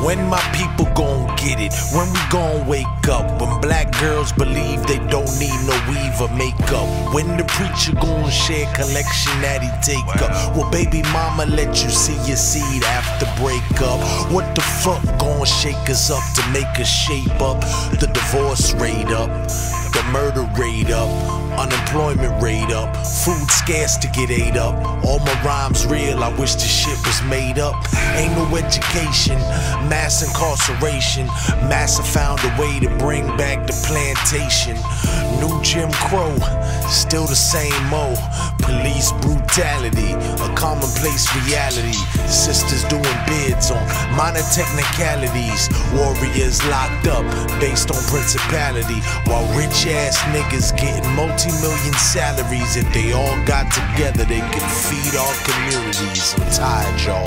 When my people gon' get it? When we gon' wake up? When black girls believe they don't need no weave or makeup? When the preacher gon' share collection that he take up? Will baby mama let you see your seed after breakup? What the fuck gon' shake us up to make us shape up? The divorce rate up, the murder rate up, unemployment rate up, food scarce to get ate up. All my rhymes real, I wish the shit was made up. Ain't no education, mass incarceration. Massa found a way to bring back the plantation. New Jim Crow, still the same old. Police brutality, a commonplace reality. Sisters doing bids on minor technicalities. Warriors locked up based on principality, while rich ass niggas getting multi-million salaries. If they all got together, they could feed our communities. I'm tired, y'all.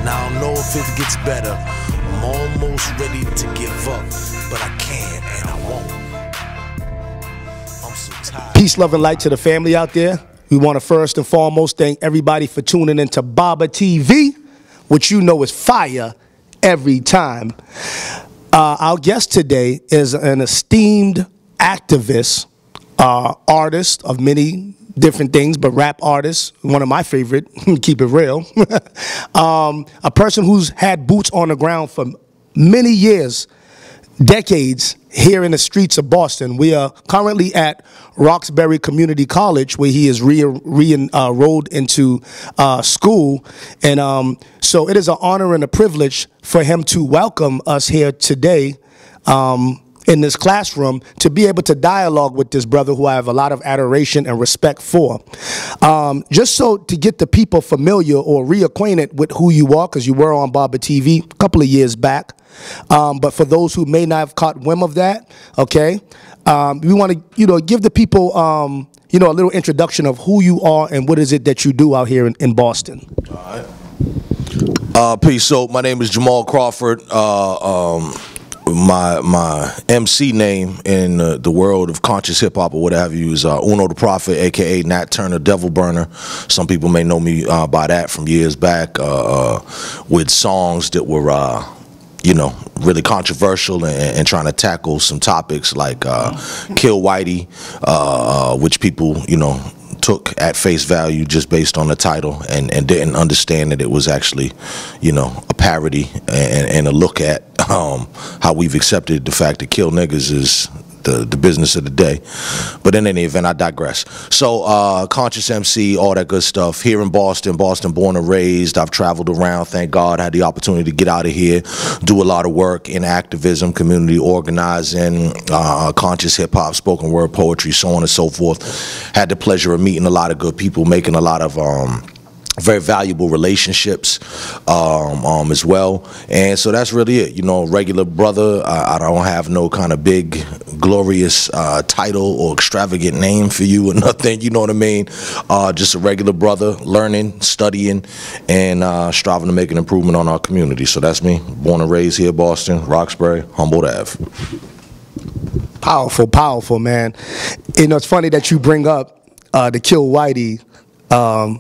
Now I don't know if it gets better. I'm almost ready to give up, but I can't and I won't. I'm so tired. Peace, love, and light to the family out there. We want to first and foremost thank everybody for tuning into BABATV, which you know is fire every time. Our guest today is an esteemed activist, artist of many different things, but rap artist, one of my favorite, keep it real. A person who's had boots on the ground for many years, decades, here in the streets of Boston. We are currently at Roxbury Community College, where he is re-enrolled into school. And so it is an honor and a privilege for him to welcome us here today in this classroom, to be able to dialogue with this brother who I have a lot of adoration and respect for. Just so to get the people familiar or reacquainted with who you are, because you were on BABATV a couple of years back. But for those who may not have caught whim of that, okay, we want to, give the people, a little introduction of who you are and what is it that you do out here in Boston. All right. Peace. So my name is Jamarhl Crawford. My MC name in the world of conscious hip hop or what have you is Uno the Prophet, aka Nat Turner, Devil Burner. Some people may know me by that from years back, with songs that were really controversial and trying to tackle some topics like Kill Whitey, which people took at face value just based on the title and didn't understand that it was actually a parody and a look at how we've accepted the fact that kill niggas is the business of the day. But in any event, I digress. So conscious MC, all that good stuff here in Boston born and raised. I've traveled around, thank God, had the opportunity to get out of here, do a lot of work in activism, community organizing, conscious hip hop, spoken word poetry, so on and so forth. Had the pleasure of meeting a lot of good people, making a lot of very valuable relationships as well. And so that's really it. Regular brother. I don't have no kind of big glorious title or extravagant name for you or nothing, you know what I mean? Just a regular brother, learning, studying, and striving to make an improvement on our community. So that's me, born and raised here, Boston, Roxbury, Humboldt Ave. Powerful, powerful, man. It's funny that you bring up the Kill Whitey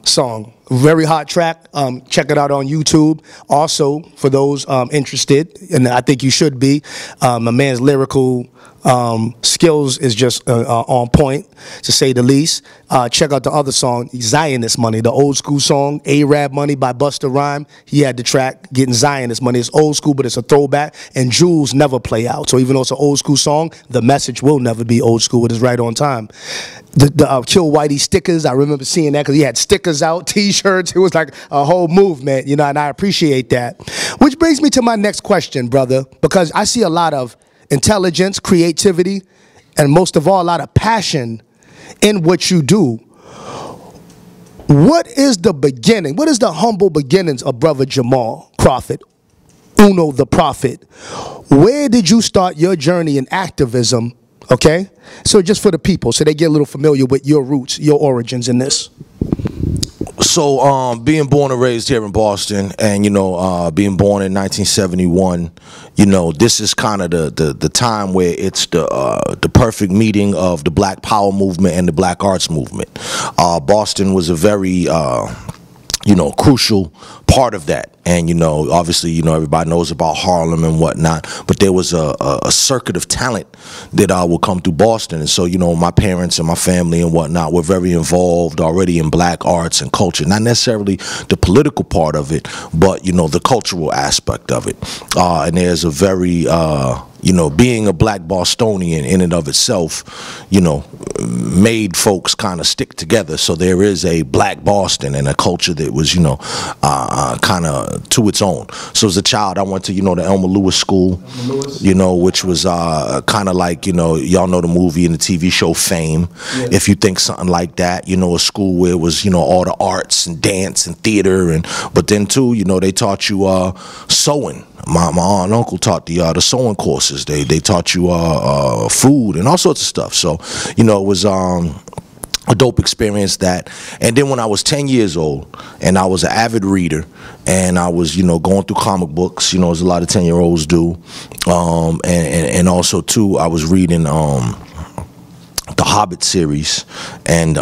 song. Very hot track. Check it out on YouTube. Also, for those interested, and I think you should be, my man's lyrical skills is just on point, to say the least. Check out the other song, Zionist Money, the old school song, Arab Money by Busta Rhymes. He had the track, Getting Zionist Money. It's old school, but it's a throwback, and jewels never play out. So even though it's an old school song, the message will never be old school. It is right on time. The Kill Whitey stickers, I remember seeing that because he had stickers out, T-shirts. It was like a whole movement, and I appreciate that. Which brings me to my next question, brother, because I see a lot of intelligence, creativity, and most of all, a lot of passion in what you do. What is the beginning? What is the humble beginnings of brother Jamarhl Crawford, Uno the Prophet? Where did you start your journey in activism? Okay, so just for the people, so they get a little familiar with your roots, your origins in this. So being born and raised here in Boston, and being born in 1971, this is kind of the time where it's the perfect meeting of the Black Power movement and the Black Arts movement. Boston was a very crucial part of that. And, you know, obviously, you know, everybody knows about Harlem and whatnot, but there was a circuit of talent that would come through Boston. And so, you know, my parents and my family and whatnot were very involved already in black arts and culture. Not necessarily the political part of it, but, you know, the cultural aspect of it. And there's a very, you know, being a black Bostonian in and of itself, you know, made folks kind of stick together. So there is a black Boston and a culture that was, you know, kind of to its own. So as a child, I went to, you know, the Elmer Lewis School, you know, which was kind of like, you know, y'all know the movie and the TV show Fame. Yeah. If you think something like that, you know, a school where it was, you know, all the arts and dance and theater, and but then too, you know, they taught you sewing. My aunt and uncle taught the sewing courses. They taught you food and all sorts of stuff. So, you know, it was a dope experience that. And then when I was 10 years old and I was an avid reader and I was, you know, going through comic books, you know, as a lot of 10-year-olds do, and also too, I was reading the Hobbit series and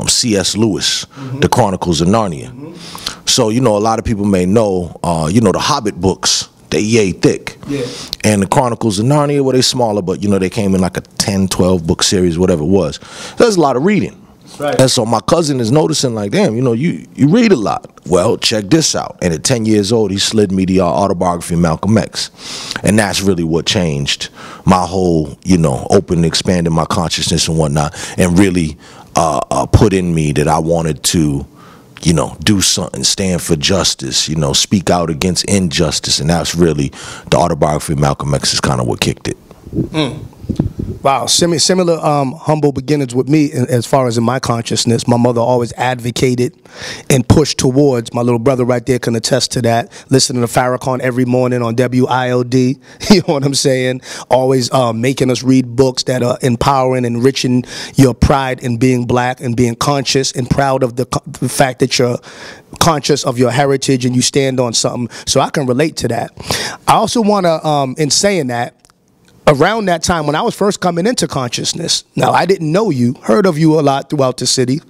C.S. Lewis, The Chronicles of Narnia. So, you know, a lot of people may know, you know, the Hobbit books, they yay thick. Yeah. And the Chronicles of Narnia, well, they smaller, but, you know, they came in like a 10, 12 book series, whatever it was. So there's a lot of reading. Right. And so my cousin is noticing, like, damn, you know, you read a lot. Well, check this out. And at 10 years old, he slid me the autobiography of Malcolm X. And that's really what changed my whole, you know, open, expanding my consciousness and whatnot, and really put in me that I wanted to, you know, do something, stand for justice, you know, speak out against injustice. And that's really the autobiography of Malcolm X is kind of what kicked it. Wow, similar humble beginnings with me as far as in my consciousness. My mother always advocated and pushed towards. My little brother right there can attest to that. Listening to Farrakhan every morning on WILD, you know what I'm saying? Always making us read books that are empowering, enriching your pride in being black and being conscious and proud of the fact that you're conscious of your heritage and you stand on something. So I can relate to that. I also want to, in saying that, around that time when I was first coming into consciousness, now I didn't know you, heard of you a lot throughout the city,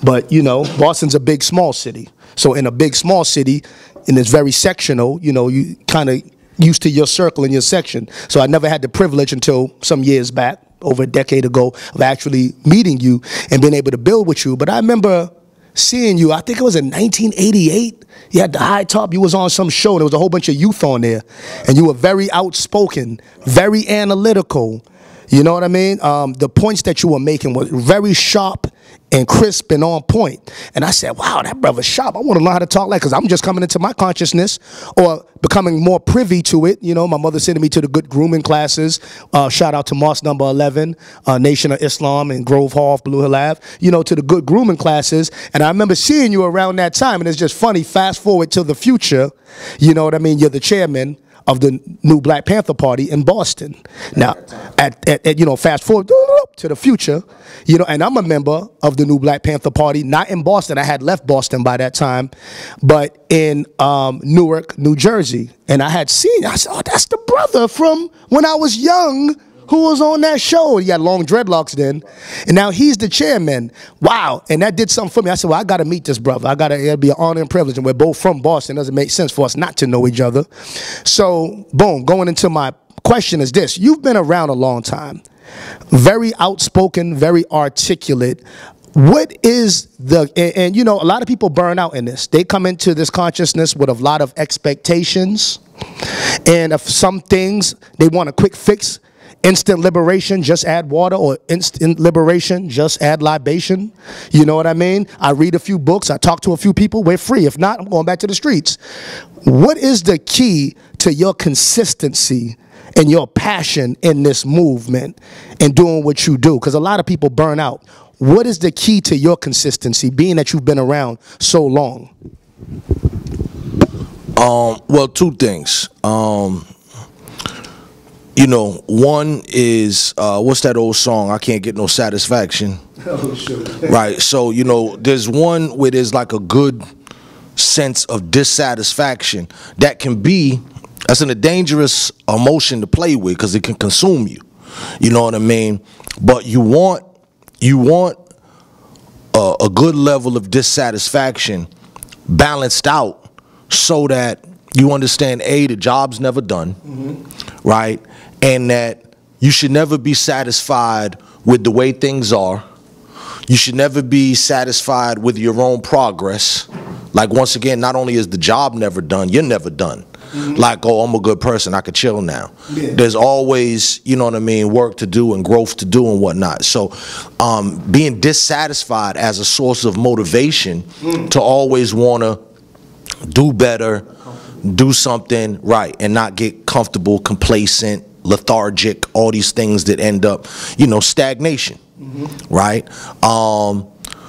but you know, Boston's a big, small city. So in a big, small city, and it's very sectional, you know, you kind of used to your circle and your section. So I never had the privilege until some years back, over a decade ago, of actually meeting you and being able to build with you. But I remember seeing you, I think it was in 1988. You had the high top, you was on some show, and there was a whole bunch of youth on there. And you were very outspoken, very analytical. You know what I mean? The points that you were making were very sharp and crisp and on point. And I said, wow, that brother's sharp. I want to learn how to talk like, because I'm just coming into my consciousness or becoming more privy to it. You know, my mother sending me to the good grooming classes. Shout out to Mosque number 11, Nation of Islam in Grove Hall, Blue Hill Ave, you know, to the good grooming classes. And I remember seeing you around that time. And it's just funny, fast forward to the future, you know what I mean? You're the chairman of the new Black Panther Party in Boston. Now, at you know, fast forward to the future, you know, and I'm a member of the new Black Panther Party, not in Boston. I had left Boston by that time, but in Newark, New Jersey. And I had seen, I said, oh, that's the brother from when I was young who was on that show. He had long dreadlocks then, and now he's the chairman. Wow, and that did something for me. I said, well, I got to meet this brother. It'll be an honor and privilege, and we're both from Boston. It doesn't make sense for us not to know each other. So, boom, going into my question is this. You've been around a long time, very outspoken, very articulate. What is and you know, a lot of people burn out in this. They come into this consciousness with a lot of expectations, and of some things, they want a quick fix. Instant liberation, just add water, or instant liberation, just add libation. You know what I mean? I read a few books, I talk to a few people, we're free. If not, I'm going back to the streets. What is the key to your consistency and your passion in this movement and doing what you do? Because a lot of people burn out. What is the key to your consistency, being that you've been around so long? Well, two things. You know, one is, what's that old song, I Can't Get No Satisfaction? Oh, sure. Right, so, you know, there's one where there's like a good sense of dissatisfaction that can be, that's a dangerous emotion to play with because it can consume you. You know what I mean? But you want a good level of dissatisfaction balanced out so that you understand, A, the job's never done, right? And that you should never be satisfied with the way things are. You should never be satisfied with your own progress. Like, once again, not only is the job never done, you're never done. Like, oh, I'm a good person, I could chill now. There's always, you know what I mean, work to do and growth to do and whatnot. So being dissatisfied as a source of motivation to always want to do better, do something right, and not get comfortable, complacent, lethargic, all these things that end up, you know, stagnation, right?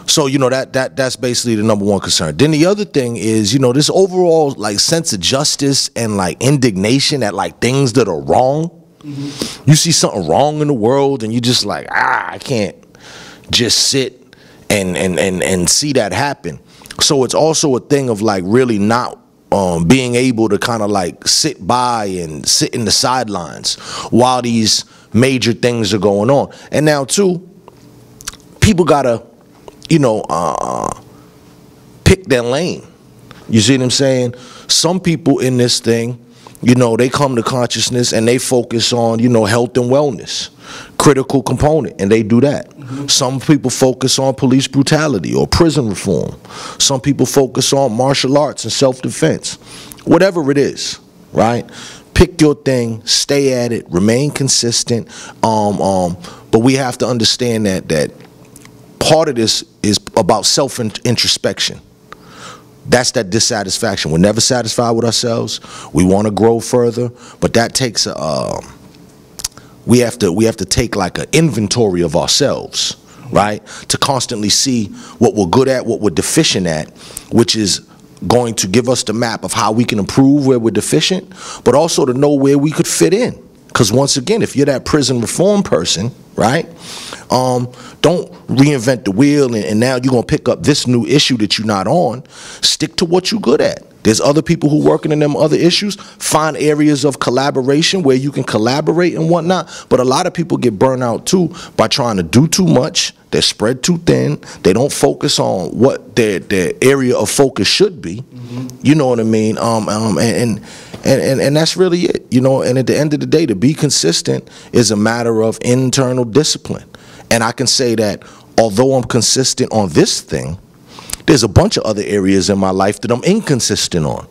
So, you know, that's basically the number one concern. Then the other thing is, you know, this overall, like, sense of justice and, like, indignation at, like, things that are wrong. You see something wrong in the world and you just like, I can't just sit and see that happen. So it's also a thing of, like, really not being able to kind of, like, sit by and sit in the sidelines while these major things are going on. And now, too, people gotta, you know, pick their lane. You see what I'm saying? Some people in this thing, you know, they come to consciousness and they focus on, you know, health and wellness, critical component, and they do that. Some people focus on police brutality or prison reform. Some people focus on martial arts and self-defense. Whatever it is, right? Pick your thing, stay at it, remain consistent. But we have to understand that part of this is about self-introspection. That's that dissatisfaction. We're never satisfied with ourselves. We want to grow further, but that takes we have to take like an inventory of ourselves, right? To constantly see what we're good at, what we're deficient at, which is going to give us the map of how we can improve where we're deficient, but also to know where we could fit in. Because once again, if you're that prison reform person, right, don't reinvent the wheel and now you're going to pick up this new issue that you're not on. Stick to what you're good at. There's other people who working in them other issues. Find areas of collaboration where you can collaborate and whatnot. But a lot of people get burnt out too by trying to do too much. They're spread too thin. They don't focus on what their area of focus should be. You know what I mean? And that's really it, you know. And at the end of the day, to be consistent is a matter of internal discipline. And I can say that although I'm consistent on this thing, there's a bunch of other areas in my life that I'm inconsistent on.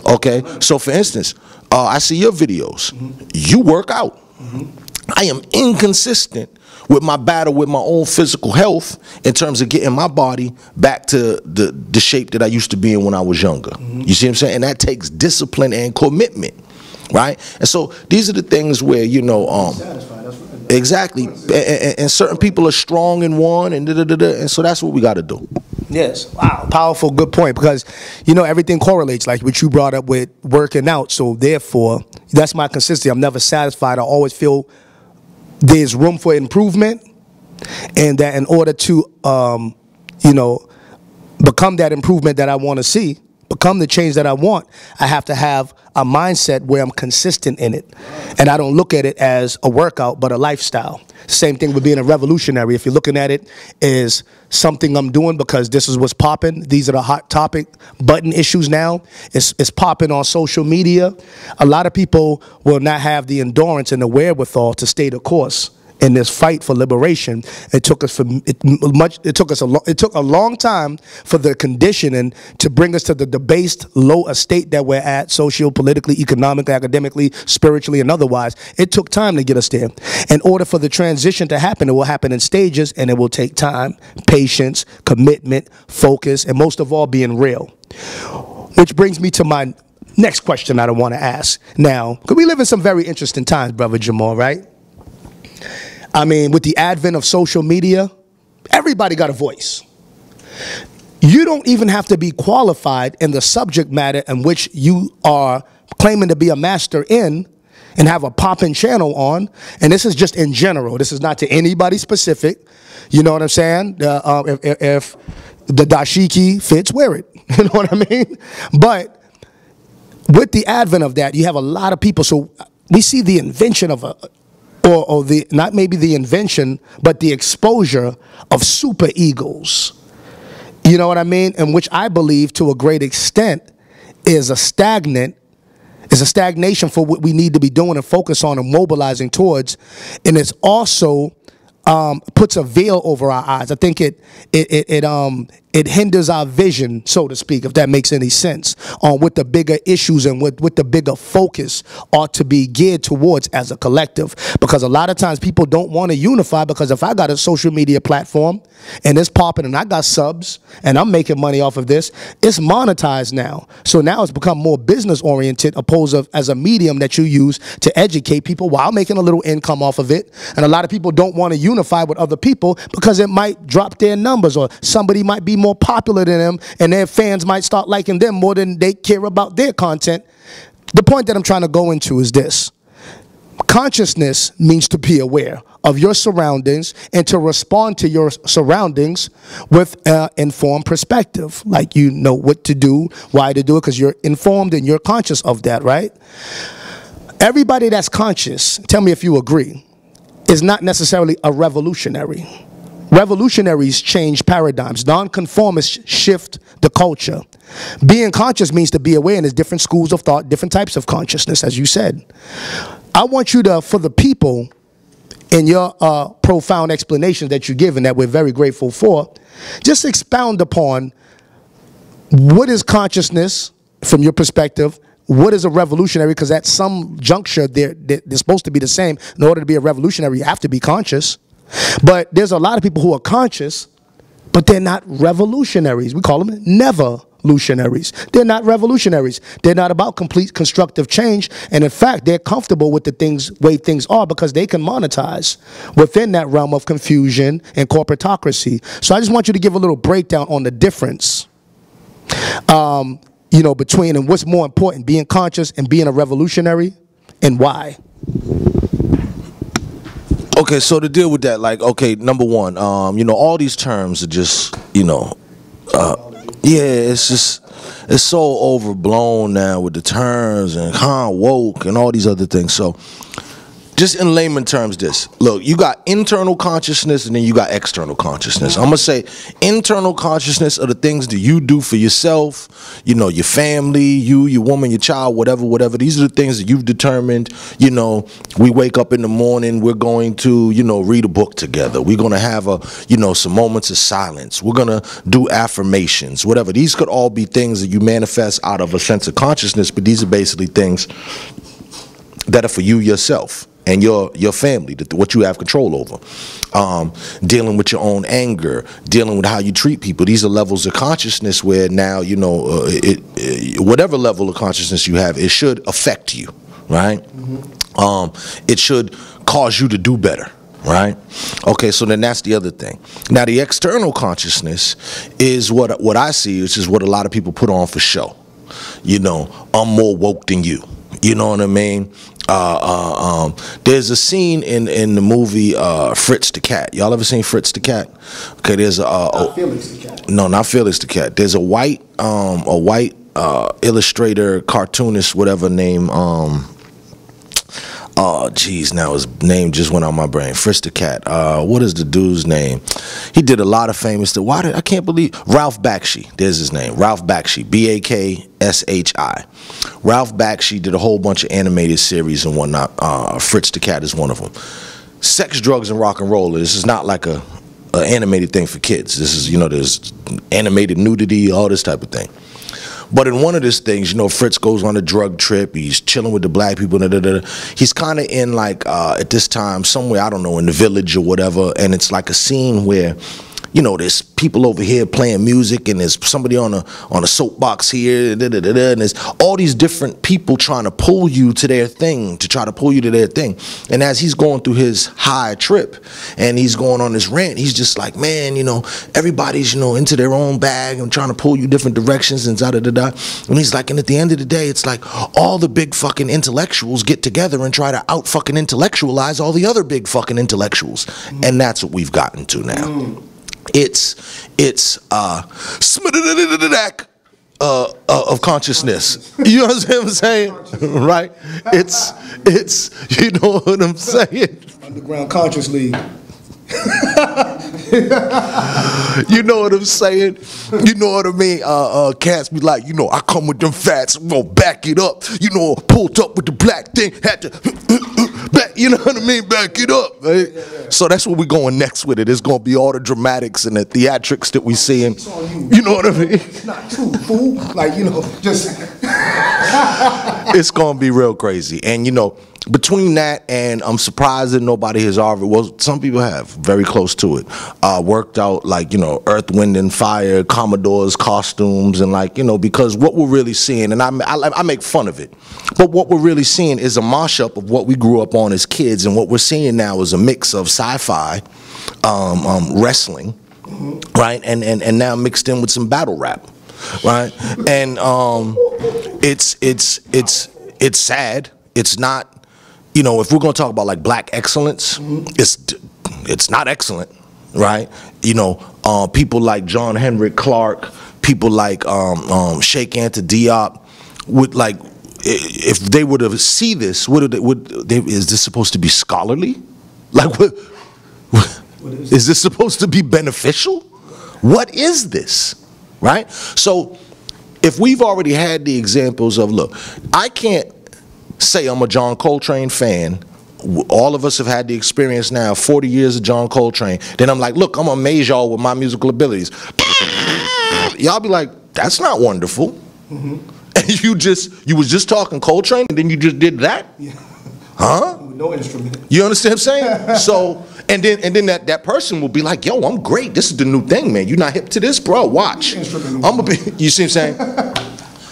Okay? So for instance, I see your videos. You work out. I am inconsistent with my battle with my own physical health in terms of getting my body back to the shape that I used to be in when I was younger. You see what I'm saying? And that takes discipline and commitment, right? And so these are the things where, you know, exactly, and certain people are strong in one, and so that's what we got to do. Yes. Wow. Powerful. Good point. Because, you know, everything correlates, like what you brought up with working out. So therefore, that's my consistency. I'm never satisfied. I always feel there's room for improvement, and that in order to, you know, become that improvement that I want to see, become the change that I want, I have to have a mindset where I'm consistent in it. And I don't look at it as a workout, but a lifestyle. Same thing with being a revolutionary. If you're looking at it as something I'm doing because this is what's popping, these are the hot topic button issues now, it's popping on social media. A lot of people will not have the endurance and the wherewithal to stay the course in this fight for liberation. It took us a long time for the conditioning to bring us to the debased low estate that we're at, socio, politically, economically, academically, spiritually, and otherwise. It took time to get us there. In order for the transition to happen, it will happen in stages, and it will take time, patience, commitment, focus, and most of all, being real. Which brings me to my next question I want to ask. Now, because we live in some very interesting times, Brother Jamarhl, right? I mean, with the advent of social media, everybody got a voice. You don't even have to be qualified in the subject matter in which you are claiming to be a master in and have a popping channel on. And this is just in general. This is not to anybody specific. You know what I'm saying? If the dashiki fits, wear it. You know what I mean? But with the advent of that, you have a lot of people. So we see the invention of or the, not maybe the invention, but the exposure of super egos. You know what I mean? And which I believe to a great extent is a stagnation for what we need to be doing and focus on and mobilizing towards, and it's also puts a veil over our eyes. I think it hinders our vision, so to speak, if that makes any sense, on what the bigger issues and what the bigger focus ought to be geared towards as a collective. Because a lot of times people don't want to unify, because if I got a social media platform and it's popping and I got subs and I'm making money off of this, it's monetized now. So now it's become more business oriented opposed to as a medium that you use to educate people while making a little income off of it. And a lot of people don't want to unify with other people because it might drop their numbers, or somebody might be more popular than them and their fans might start liking them more than they care about their content. The point that I'm trying to go into is this. Consciousness means to be aware of your surroundings and to respond to your surroundings with an informed perspective. Like, you know what to do, why to do it, because you're informed and you're conscious of that, right? Everybody that's conscious, tell me if you agree, is not necessarily a revolutionary. Revolutionaries change paradigms. Nonconformists shift the culture. Being conscious means to be aware, and there's different schools of thought, different types of consciousness, as you said. I want you to, for the people, in your profound explanations that you give and that we're very grateful for, just expound upon what is consciousness from your perspective. What is a revolutionary? Because at some juncture, they're supposed to be the same. In order to be a revolutionary, you have to be conscious. But there's a lot of people who are conscious, but they're not revolutionaries. We call them never-lutionaries. They're not revolutionaries. They're not about complete constructive change. And in fact, they're comfortable with the way things are because they can monetize within that realm of confusion and corporatocracy. So I just want you to give a little breakdown on the difference, you know, between, and what's more important, being conscious and being a revolutionary, and why. Okay, so to deal with that, like, okay, number one, you know, all these terms are just, you know, yeah, it's so overblown now with the terms and woke and all these other things. So just in layman terms, look, you got internal consciousness and then you got external consciousness. I'm going to say internal consciousness are the things that you do for yourself, you know, your family, your woman, your child, whatever. These are the things that you've determined. You know, we wake up in the morning, we're going to, you know, read a book together. We're going to have some moments of silence. We're going to do affirmations, whatever. These could all be things that you manifest out of a sense of consciousness, but these are basically things that are for you yourself and your family, what you have control over. Dealing with your own anger, dealing with how you treat people. These are levels of consciousness where now, you know, whatever level of consciousness you have, it should affect you, right? Mm-hmm. It should cause you to do better, right? Okay, so then that's the other thing. Now, the external consciousness is what I see, which is what a lot of people put on for show. You know, I'm more woke than you. You know what I mean? There's a scene in the movie Fritz the Cat. Y'all ever seen Fritz the Cat? Okay, there's not Felix the Cat. No, not Felix the Cat. There's a white illustrator, cartoonist, whatever name. Oh, geez, now his name just went out my brain. Fritz the Cat. What is the dude's name? He did a lot of famous stuff. I can't believe Ralph Bakshi. There's his name. Ralph Bakshi. Bakshi. Ralph Bakshi did a whole bunch of animated series and whatnot. Fritz the Cat is one of them. Sex, drugs, and rock and roll. This is not like a animated thing for kids. This is, you know, there's animated nudity, all this type of thing. But in one of these things, you know, Fritz goes on a drug trip. He's chilling with the black people. He's kind of in, like, at this time, somewhere, I don't know, in the village or whatever. And it's like a scene where, you know, there's people over here playing music, and there's somebody on a soapbox here, and there's all these different people trying to pull you to their thing, And as he's going through his high trip, and he's going on this rant, he's just like, man, you know, everybody's, you know, into their own bag and trying to pull you different directions and da-da-da-da. And he's like, and at the end of the day, it's like all the big fucking intellectuals get together and try to out fucking intellectualize all the other big fucking intellectuals. And that's what we've gotten to now. It's of consciousness. You know what I'm saying? Right? It's you know what I'm saying? Underground Conscious League. You know what I'm saying? You know what I mean? Cats be like, you know, I come with them fats, I'm gonna back it up. You know, pulled up with the black thing, had to back, you know what I mean? Back it up, right? Yeah. So that's where we're going next with it. It's gonna be all the dramatics and the theatrics that we seeing. You know what I mean? It's not true, fool. Like, you know, just it's gonna be real crazy. And you know, between that and I'm surprised that nobody has already, well, some people have, very close to it, worked out, like, you know, Earth, Wind, and Fire, Commodores, costumes, and like, you know, because what we're really seeing, and I make fun of it, but what we're really seeing is a mashup of what we grew up on as kids, and what we're seeing now is a mix of sci-fi, wrestling, right, and now mixed in with some battle rap, right, and it's sad. It's not. You know, if we're going to talk about like black excellence, it's not excellent, right? You know, people like John Henrik Clark, people like Sheikh Anta Diop, would like, if they were to see this, is this supposed to be scholarly? Like, what is this supposed to be beneficial? What is this, right? So, if we've already had the examples of, look, I can't say I'm a John Coltrane fan. All of us have had the experience now, 40 years of John Coltrane. Then I'm like, look, I'm gonna amaze y'all with my musical abilities. Y'all be like, that's not wonderful. And you was just talking Coltrane, and then you just did that? Yeah. Huh? With no instrument. You understand what I'm saying? So, and then that person will be like, yo, I'm great. This is the new thing, man. You're not hip to this, bro. Watch. I'm gonna be, you see what I'm saying?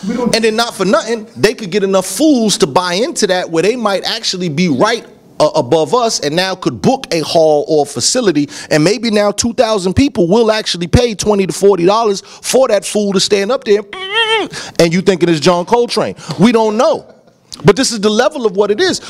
And then not for nothing, they could get enough fools to buy into that where they might actually be right above us and now could book a hall or facility, and maybe now 2,000 people will actually pay $20 to $40 for that fool to stand up there, and you thinking it's John Coltrane. We don't know. But this is the level of what it is.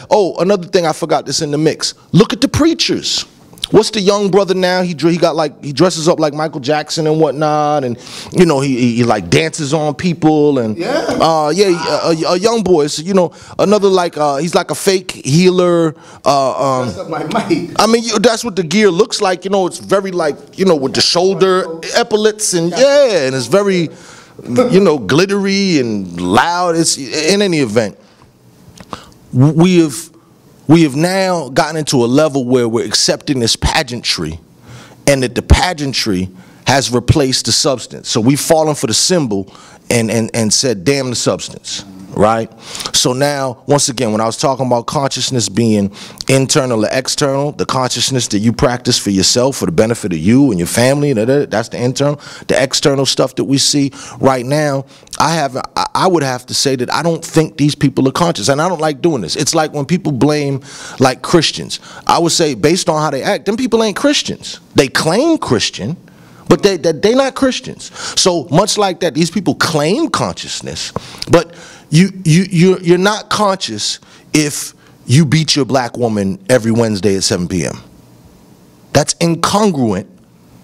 Oh, another thing I forgot that's in the mix. Look at the preachers. What's the young brother now? He dresses up like Michael Jackson and whatnot, and you know he like dances on people, and a young boy. So, you know, another like he's like a fake healer. I mean, that's what the gear looks like. You know, it's very like, you know, with the shoulder epaulets and and it's very, you know, glittery and loud. It's in any event. We have now gotten into a level where we're accepting this pageantry, and that the pageantry has replaced the substance. So we've fallen for the symbol and said, damn the substance, right? So now, once again, when I was talking about consciousness being internal or external, the consciousness that you practice for yourself for the benefit of you and your family, that's the internal. The external stuff that we see right now, I would have to say that I don't think these people are conscious, and I don't like doing this. It's like when people blame like Christians. I would say, based on how they act, them people ain't Christians. They claim Christian, but they're not Christians. So much like that, these people claim consciousness, but you're not conscious if you beat your black woman every Wednesday at 7 p.m. That's incongruent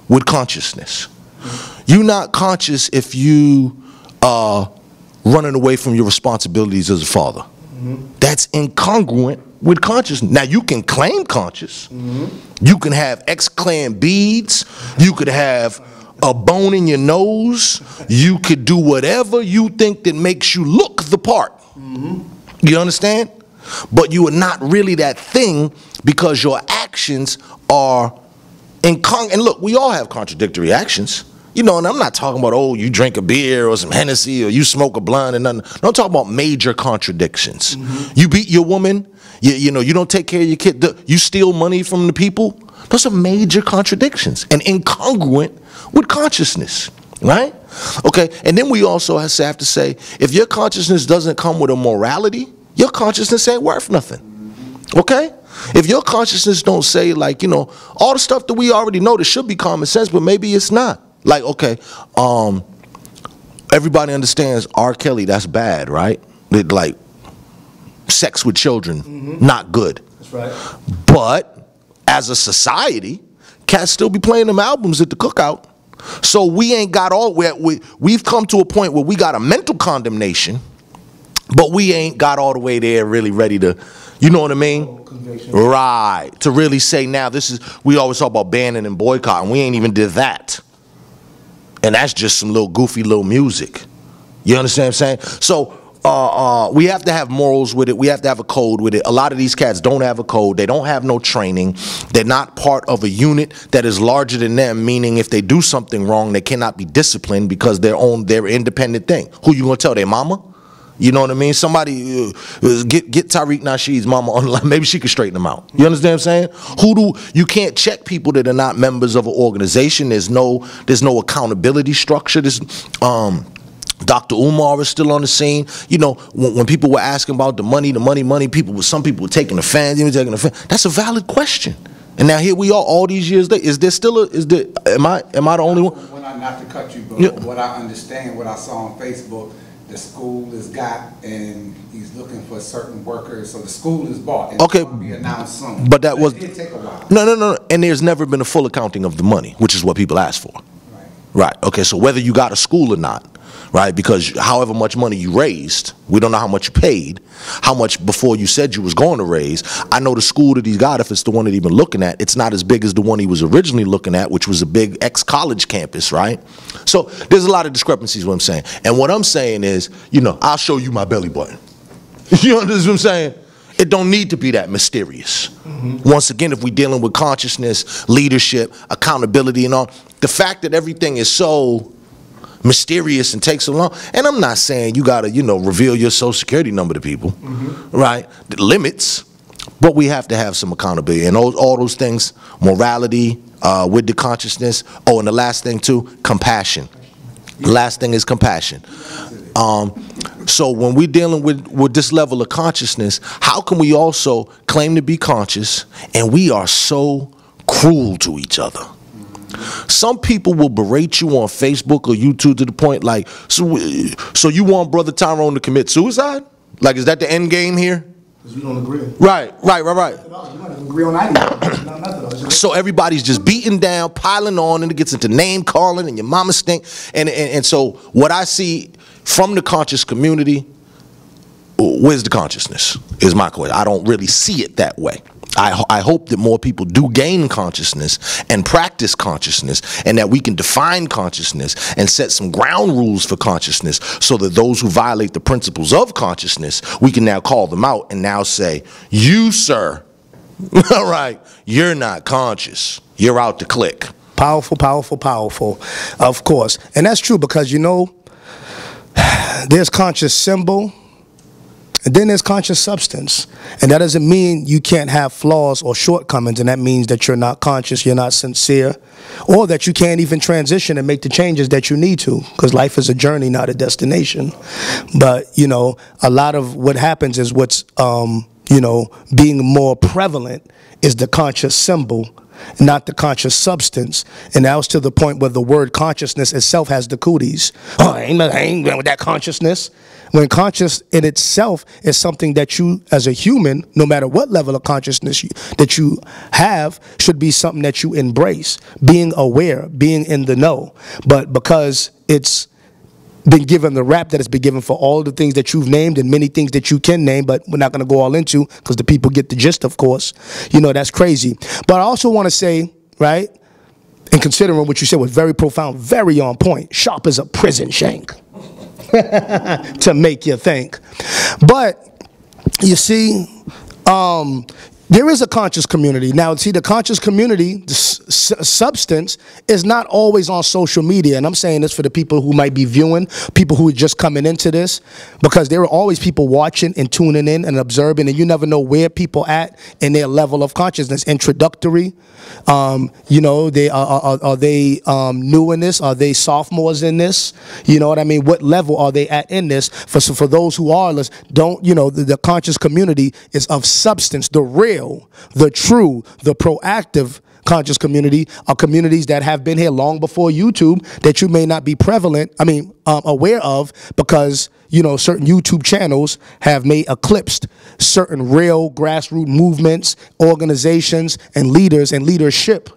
with consciousness. You're not conscious if you running away from your responsibilities as a father. That's incongruent with consciousness. Now, you can claim conscious. You can have X-Clan beads. You could have a bone in your nose. You could do whatever you think that makes you look the part. You understand? But you are not really that thing, because your actions are incongruent. And look, we all have contradictory actions. You know, and I'm not talking about, oh, you drink a beer or some Hennessy or you smoke a blunt and nothing. No, I'm talking about major contradictions. You beat your woman, you know, you don't take care of your kid, you steal money from the people. Those are major contradictions and incongruent with consciousness, right? Okay, and then we also have to say, if your consciousness doesn't come with a morality, your consciousness ain't worth nothing, okay? If your consciousness don't say, like, you know, all the stuff that we already know that should be common sense, but maybe it's not. Like, okay, everybody understands R. Kelly, that's bad, right? Like, sex with children, not good. That's right. But as a society, cats still be playing them albums at the cookout. So we ain't got all, we've come to a point where we got a mental condemnation, but we ain't got all the way there really ready to You know what I mean? Right. To really say now, we always talk about banning and boycotting. We ain't even did that. And that's just some little goofy little music. You understand what I'm saying? So we have to have morals with it. We have to have a code with it. A lot of these cats don't have a code. They don't have no training. They're not part of a unit that is larger than them, meaning if they do something wrong, they cannot be disciplined because they're on their independent thing. Who you gonna tell, their mama? You know what I mean? Somebody get Tariq Nasheed's mama online. Maybe she could straighten them out. You understand what I'm saying? You can't check people that are not members of an organization. There's no accountability structure. Dr. Umar is still on the scene. You know, when people were asking about the money, some people were taking offense, even taking offense. That's a valid question. And now here we are, all these years later. Am I the only one? When not to cut you, but what I understand, what I saw on Facebook, the school has got, and he's looking for certain workers, so the school is bought. And okay, it's going to be announced soon. But that was it did take a while. No. And there's never been a full accounting of the money, which is what people ask for. Right. Okay. So whether you got a school or not, right? Because however much money you raised, we don't know how much you paid, how much before you said you was going to raise. I know the school that he's got, if it's the one that he's been looking at, it's not as big as the one he was originally looking at, which was a big ex-college campus, right? So there's a lot of discrepancies, what I'm saying. And what I'm saying is, you know, I'll show you my belly button. You understand what I'm saying? It don't need to be that mysterious. Once again, if we're dealing with consciousness, leadership, accountability and all, the fact that everything is so mysterious and takes so long, and I'm not saying you gotta, you know, reveal your social security number to people, right? The limits, but we have to have some accountability and all those things, morality, with the consciousness. Oh, and the last thing too, compassion. The last thing is compassion. So when we're dealing with this level of consciousness, how can we also claim to be conscious and we are so cruel to each other? Some people will berate you on Facebook or YouTube to the point like, so you want Brother Tyrone to commit suicide? Like, is that the end game here? Because we don't agree. Right. You might agree on that. So everybody's just beating down, piling on, and it gets into name calling and your mama stink. And so what I see from the conscious community, where's the consciousness is my question. I don't really see it that way. I hope that more people do gain consciousness and practice consciousness, and that we can define consciousness and set some ground rules for consciousness so that those who violate the principles of consciousness, we can now call them out and now say, you, sir, all right, you're not conscious. You're out to click. Powerful, powerful, powerful, of course. And that's true because, you know, there's conscious symbol, and then there's conscious substance. And that doesn't mean you can't have flaws or shortcomings, and that means that you're not conscious, you're not sincere, or that you can't even transition and make the changes that you need to, because life is a journey, not a destination. But, you know, a lot of what happens is what's, you know, being more prevalent is the conscious symbol, not the conscious substance. And that was to the point where the word consciousness itself has the cooties. Oh, I ain't with that consciousness. When conscious in itself is something that you, as a human, no matter what level of consciousness that you have, should be something that you embrace, being aware, being in the know. But because it's been given the rap that it's been given for all the things that you've named and many things that you can name, but we're not going to go all into because the people get the gist, of course. You know, that's crazy. But I also want to say, right, and considering what you said was very profound, very on point, sharp as a prison shank. To make you think. But you see, there is a conscious community. Now, see, the conscious community, the substance, is not always on social media. And I'm saying this for the people who might be viewing, people who are just coming into this, because there are always people watching and tuning in and observing, and you never know where people at in their level of consciousness. Introductory, you know, are they new in this? Are they sophomores in this? You know what I mean? What level are they at in this? For those who are, don't, you know, the conscious community is of substance, the real, the true, the proactive conscious community are communities that have been here long before YouTube that you may not be aware of, because, you know, certain YouTube channels have eclipsed certain real grassroots movements, organizations, and leaders and leadership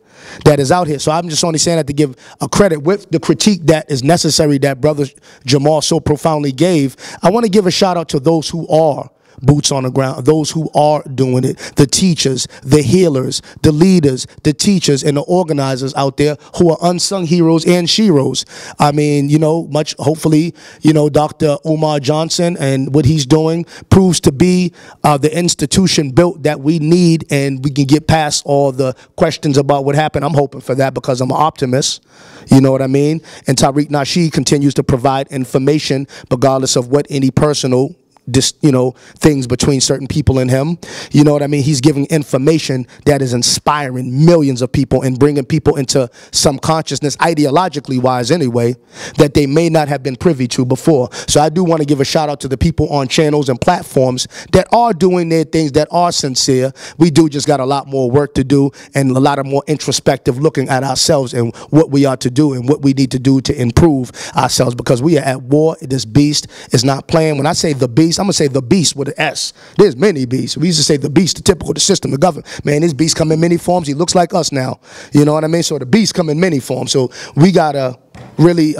that is out here. So I'm just only saying that to give a credit with the critique that is necessary that Brother Jamarhl so profoundly gave. I want to give a shout out to those who are boots on the ground, those who are doing it, the teachers, the healers, the leaders, the teachers, and the organizers out there who are unsung heroes and sheroes. I mean, you know, hopefully, you know, Dr. Umar Johnson and what he's doing proves to be the institution built that we need, and we can get past all the questions about what happened. I'm hoping for that because I'm an optimist. You know what I mean? And Tariq Nasheed continues to provide information regardless of what any personal things between certain people and him. You know what I mean? He's giving information that is inspiring millions of people and bringing people into some consciousness, ideologically wise anyway, that they may not have been privy to before. So I do want to give a shout out to the people on channels and platforms that are doing their things, that are sincere. We do just got a lot more work to do and a lot of more introspective looking at ourselves and what we are to do and what we need to do to improve ourselves, because we are at war. This beast is not playing. When I say the beast, I'm going to say the beast with an S. There's many beasts. We used to say the beast, the typical, the system, the government. Man, this beast come in many forms. He looks like us now. You know what I mean? So the beast come in many forms. So we got to really,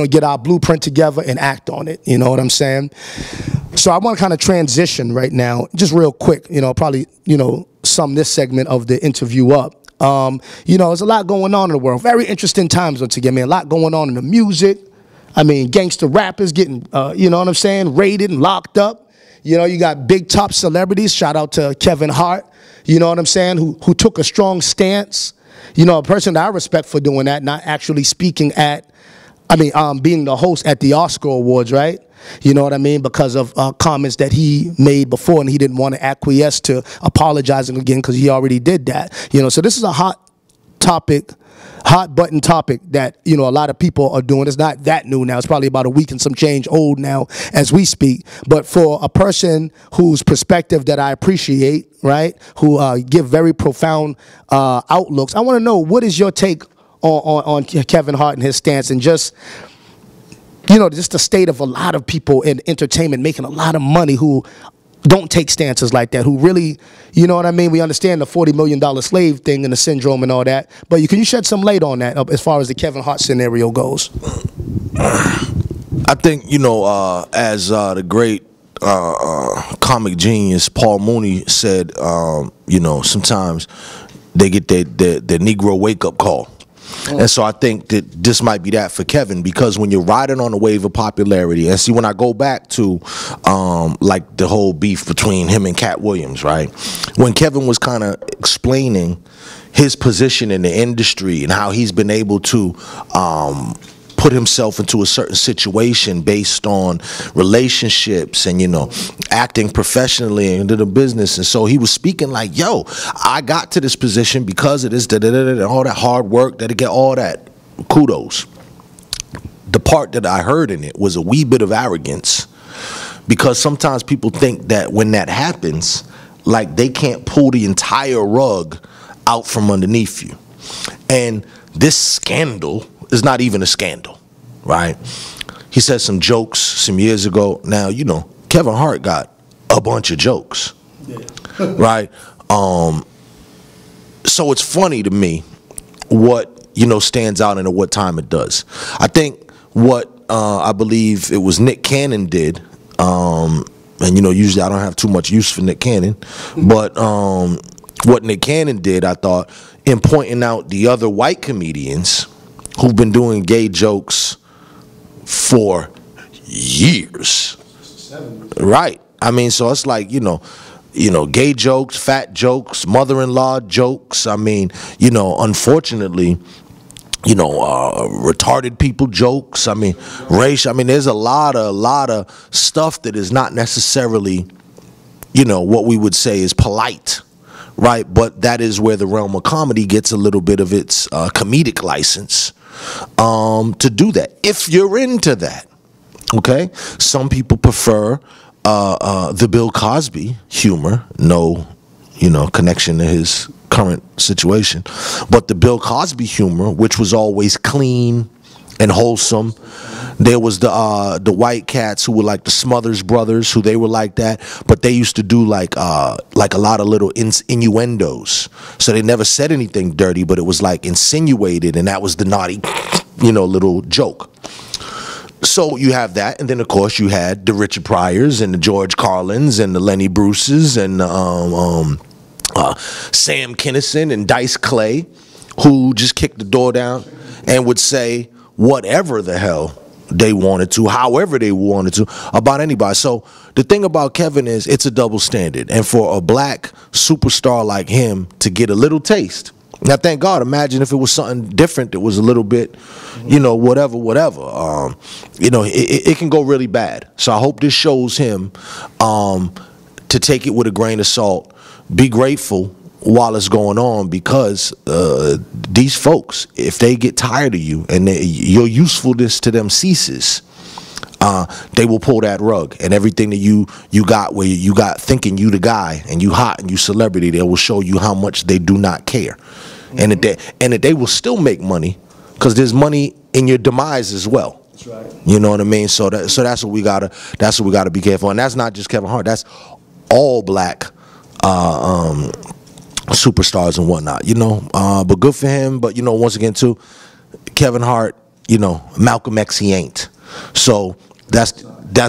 get our blueprint together and act on it. You know what I'm saying? So I want to kind of transition right now, just real quick, probably, sum this segment of the interview up. There's a lot going on in the world. Very interesting times once again, man. A lot going on in the music. I mean, gangster rappers getting, raided and locked up. You got big top celebrities. Shout out to Kevin Hart, who took a strong stance. A person that I respect for doing that, not actually speaking being the host at the Oscar Awards, right? You know what I mean? Because of comments that he made before, and he didn't want to acquiesce to apologizing again because he already did that. So this is a hot button topic that, a lot of people are doing. It's not that new now. It's probably about a week and some change old now as we speak. But for a person whose perspective that I appreciate, right, who give very profound outlooks, I want to know, what is your take on Kevin Hart and his stance, and just the state of a lot of people in entertainment making a lot of money who don't take stances like that, who really, we understand the $40 million slave thing and the syndrome and all that, but can you shed some light on that as far as the Kevin Hart scenario goes? I think, as the great comic genius Paul Mooney said, sometimes they get their Negro wake-up call. And so I think that this might be that for Kevin, because when you're riding on a wave of popularity, and see, when I go back to like the whole beef between him and Cat Williams, right? When Kevin was kind of explaining his position in the industry and how he's been able to put himself into a certain situation based on relationships and, acting professionally into the business. And so he was speaking like, yo, I got to this position because of this, and all that hard work, that to get all that kudos. The part that I heard in it was a wee bit of arrogance, because sometimes people think that when that happens, like they can't pull the entire rug out from underneath you. And this scandal is not even a scandal, right? He said some jokes some years ago. Now, Kevin Hart got a bunch of jokes, right? So it's funny to me what, stands out and at what time it does. I think what I believe it was Nick Cannon did, and, usually I don't have too much use for Nick Cannon, but what Nick Cannon did, I thought, in pointing out the other white comedians who've been doing gay jokes for years. Right. So it's like, gay jokes, fat jokes, mother-in-law jokes. Unfortunately, retarded people jokes. Race. There's a lot of stuff that is not necessarily, what we would say is polite. Right, but that is where the realm of comedy gets a little bit of its comedic license to do that, if you're into that. Okay, some people prefer the Bill Cosby humor, no, connection to his current situation, but the Bill Cosby humor, which was always clean and wholesome. There was the white cats who were like the Smothers Brothers, who they were like that, but they used to do like a lot of little innuendos. So they never said anything dirty, but it was like insinuated, and that was the naughty, little joke. So you have that, and then of course you had the Richard Pryors and the George Carlins and the Lenny Bruces and Sam Kinison and Dice Clay, who just kicked the door down and would say whatever the hell they wanted to, however they wanted to, about anybody. So the thing about Kevin is it's a double standard, and for a black superstar like him to get a little taste. Now, thank God, imagine if it was something different that was a little bit, you know, whatever. You know, it can go really bad. So I hope this shows him to take it with a grain of salt, be grateful while it's going on, because these folks, if they get tired of you and your usefulness to them ceases, they will pull that rug, and everything that you got, where you got thinking you the guy and you hot and you celebrity, they will show you how much they do not care. And that they will still make money, because there's money in your demise as well. That's right. You know what I mean? So that's what we gotta be careful. And that's not just Kevin Hart. That's all black superstars and whatnot. You know, but good for him. But you know, once again too, Kevin Hart, you know, Malcolm X, he ain't. So that's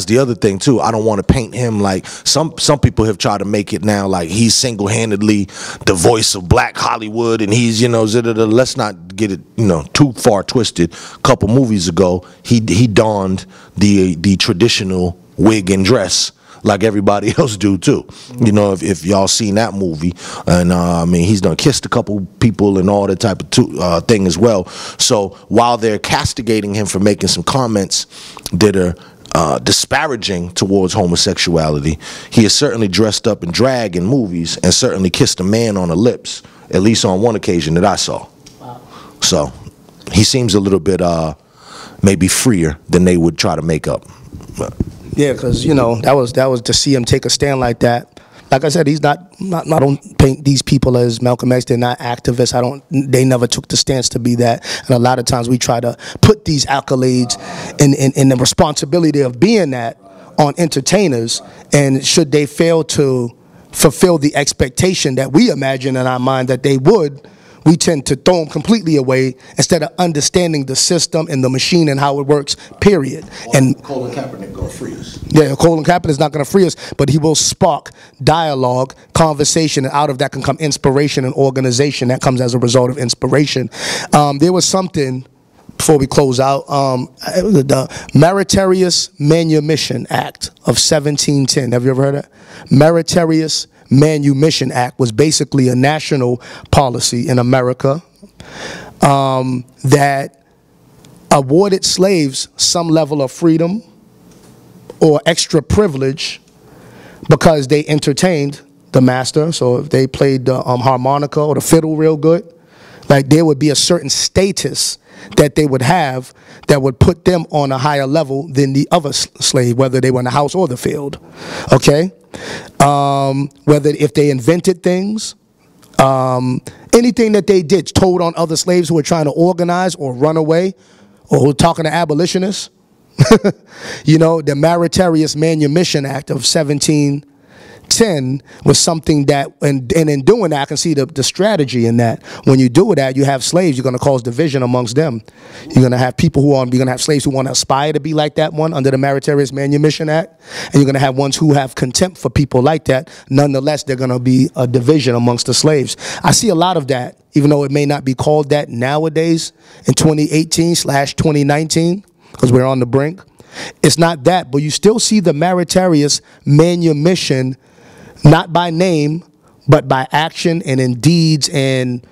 the other thing too. I don't want to paint him like some people have tried to make it now, like he's single-handedly the voice of black Hollywood, and he's, you know, let's not get it, you know, too far twisted. A couple movies ago, he donned the traditional wig and dress like everybody else do too. You know, if y'all seen that movie, and I mean, he's done kissed a couple people and all that type of thing as well. So while they're castigating him for making some comments that are disparaging towards homosexuality, he is certainly dressed up in drag in movies and certainly kissed a man on the lips, at least on one occasion that I saw. Wow. So he seems a little bit maybe freer than they would try to make up. Yeah, because, you know, that was to see him take a stand like that. Like I said, he's not. I don't paint these people as Malcolm X. They're not activists. They never took the stance to be that. And a lot of times we try to put these accolades and the responsibility of being that on entertainers. And should they fail to fulfill the expectation that we imagine in our mind that they would, we tend to throw them completely away instead of understanding the system and the machine and how it works, period. And Colin Kaepernick gonna free us. Yeah, Colin Kaepernick is not going to free us, but he will spark dialogue, conversation, and out of that can come inspiration and organization that comes as a result of inspiration. There was something, before we close out, the Meritorious Manumission Act of 1710. Have you ever heard of that? Meritorious Manumission Act was basically a national policy in America that awarded slaves some level of freedom or extra privilege because they entertained the master. So if they played the harmonica or the fiddle real good, like there would be a certain status that they would have that would put them on a higher level than the other slave, whether they were in the house or the field. Okay? Whether if they invented things, anything that they did, told on other slaves who were trying to organize or run away, or who were talking to abolitionists. You know, the Meritorious Manumission Act of 1710 was something that, and in doing that, I can see the strategy in that. When you do that, you have slaves, you're going to cause division amongst them. You're going to have people you're going to have slaves who want to aspire to be like that one under the Meritorious Manumission Act, and you're going to have ones who have contempt for people like that. Nonetheless, they're going to be a division amongst the slaves. I see a lot of that, even though it may not be called that nowadays in 2018/2019, because we're on the brink. It's not that, but you still see the Meritorious Manumission, not by name, but by action and in deeds, and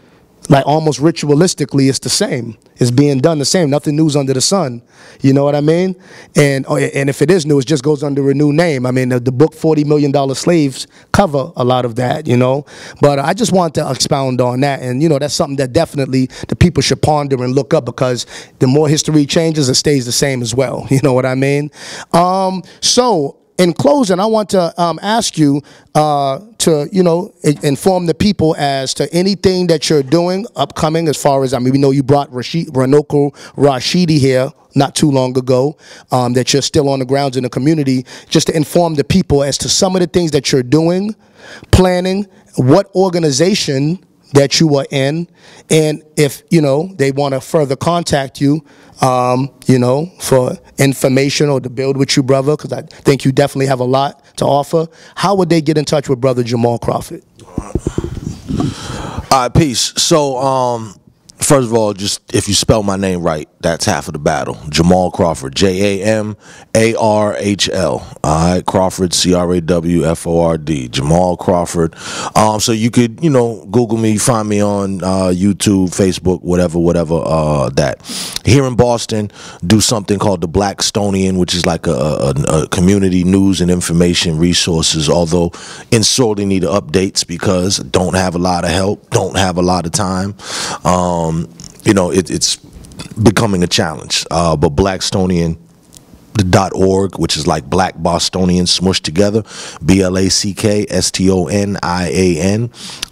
like almost ritualistically, it's the same. It's being done the same. Nothing news under the sun. You know what I mean? And if it is new, it just goes under a new name. I mean, the book $40 Million Slaves cover a lot of that, you know. But I just want to expound on that. And, you know, that's something that definitely the people should ponder and look up, because the more history changes, it stays the same as well. You know what I mean? So in closing, I want to ask you to, you know, inform the people as to anything that you're doing upcoming, as far as, I mean, we know you brought Ranoko Rashidi here not too long ago, that you're still on the grounds in the community, just to inform the people as to some of the things that you're doing, planning, what organization that you are in, and if, you know, they want to further contact you, you know, for information or to build with you, brother, because I think you definitely have a lot to offer, how would they get in touch with Brother Jamarhl Crawford? All right, peace. So, first of all, just if you spell my name right, that's half of the battle. Jamarhl Crawford, Jamarhl. All right, Crawford, Crawford, Jamarhl Crawford. So you could, you know, Google me, find me on YouTube, Facebook, whatever. That here in Boston, do something called the Blackstonian, which is like a community news and information resources. Although in sorely need of updates because don't have a lot of help, don't have a lot of time. You know, it's becoming a challenge. But Blackstonian.org, which is like Black Bostonian smushed together, BLACKSTONIAN,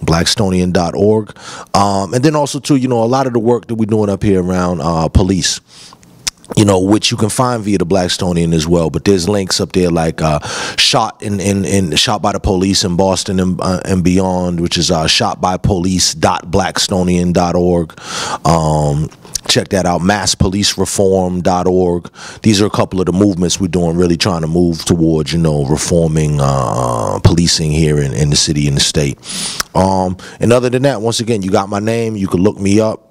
Blackstonian.org. And then also too, you know, a lot of the work that we're doing up here around police, you know, which you can find via the Blackstonian as well. But there's links up there like shot by the police in Boston and beyond, which is shotbypolice.blackstonian.org. Check that out, masspolicereform.org. These are a couple of the movements we're doing, really trying to move towards, you know, reforming policing here in the city and the state. And other than that, once again, you got my name. You can look me up.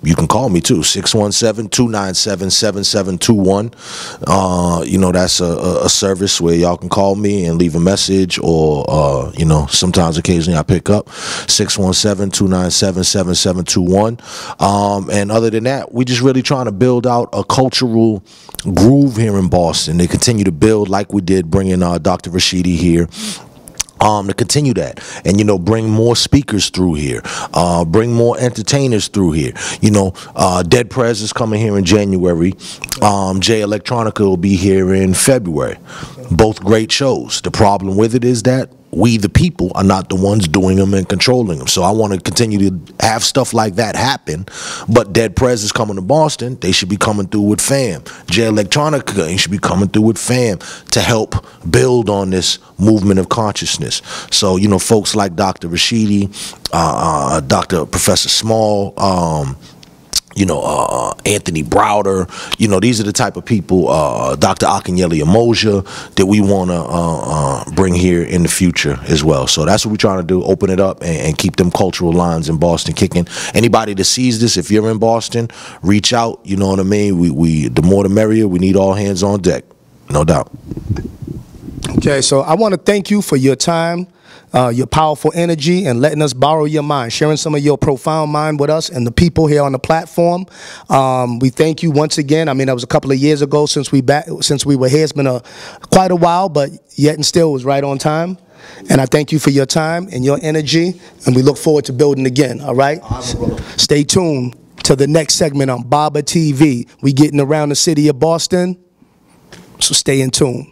You can call me too, 617-297-7721. You know, that's a service where y'all can call me and leave a message, or you know, sometimes occasionally I pick up 617-297-7721. And other than that, we just really trying to build out a cultural groove here in Boston. They continue to build like we did, bringing Dr. Rashidi here. To continue that, and you know, bring more speakers through here, bring more entertainers through here. You know, Dead Prez is coming here in January. J Electronica will be here in February. Both great shows. The problem with it is that we, the people, are not the ones doing them and controlling them. So I want to continue to have stuff like that happen. But Dead Prez is coming to Boston. They should be coming through with fam. J Electronica, they should be coming through with fam to help build on this movement of consciousness. So, you know, folks like Dr. Rashidi, Dr. Professor Small, you know, Anthony Browder, you know, these are the type of people, Dr. Akinyele Amoja, that we want to bring here in the future as well. So that's what we're trying to do, open it up and keep them cultural lines in Boston kicking. Anybody that sees this, if you're in Boston, reach out, you know what I mean? We the more the merrier. We need all hands on deck, no doubt. Okay, so I want to thank you for your time, your powerful energy, and letting us borrow your mind, sharing some of your profound mind with us and the people here on the platform. We thank you once again. I mean, that was a couple of years ago since we were here. It's been quite a while, but yet and still was right on time. And I thank you for your time and your energy, and we look forward to building again, all right? Stay tuned to the next segment on BABATV. We getting around the city of Boston, so stay in tune.